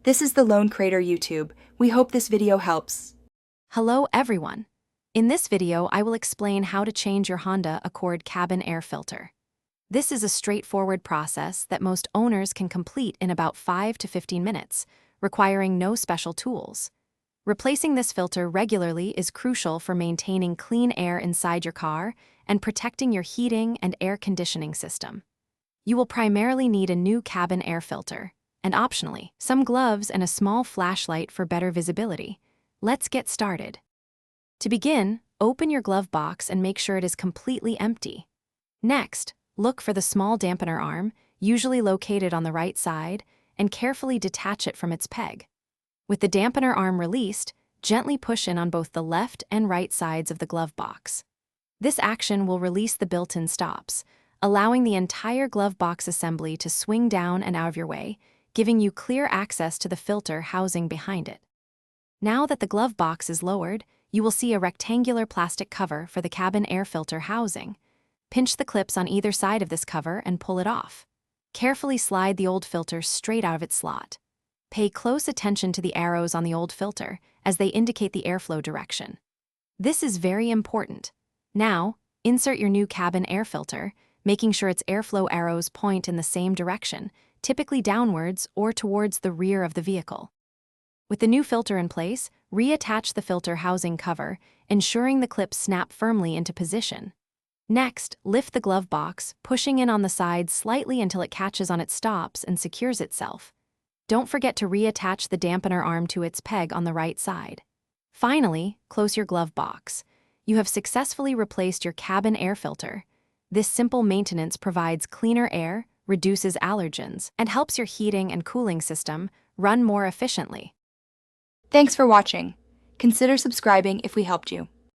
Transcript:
This is the Lone Crater YouTube. We hope this video helps. Hello everyone. In this video, I will explain how to change your Honda Accord cabin air filter. This is a straightforward process that most owners can complete in about 5 to 15 minutes, requiring no special tools. Replacing this filter regularly is crucial for maintaining clean air inside your car and protecting your heating and air conditioning system. You will primarily need a new cabin air filter, and optionally, some gloves and a small flashlight for better visibility. Let's get started. To begin, open your glove box and make sure it is completely empty. Next, look for the small dampener arm, usually located on the right side, and carefully detach it from its peg. With the dampener arm released, gently push in on both the left and right sides of the glove box. This action will release the built-in stops, allowing the entire glove box assembly to swing down and out of your way, giving you clear access to the filter housing behind it. Now that the glove box is lowered, you will see a rectangular plastic cover for the cabin air filter housing. Pinch the clips on either side of this cover and pull it off. Carefully slide the old filter straight out of its slot. Pay close attention to the arrows on the old filter, as they indicate the airflow direction. This is very important. Now, insert your new cabin air filter, making sure its airflow arrows point in the same direction, typically downwards or towards the rear of the vehicle. With the new filter in place, reattach the filter housing cover, ensuring the clips snap firmly into position. Next, lift the glove box, pushing in on the side slightly until it catches on its stops and secures itself. Don't forget to reattach the dampener arm to its peg on the right side. Finally, close your glove box. You have successfully replaced your cabin air filter. This simple maintenance provides cleaner air, reduces allergens, and helps your heating and cooling system run more efficiently. Thanks for watching. Consider subscribing if we helped you.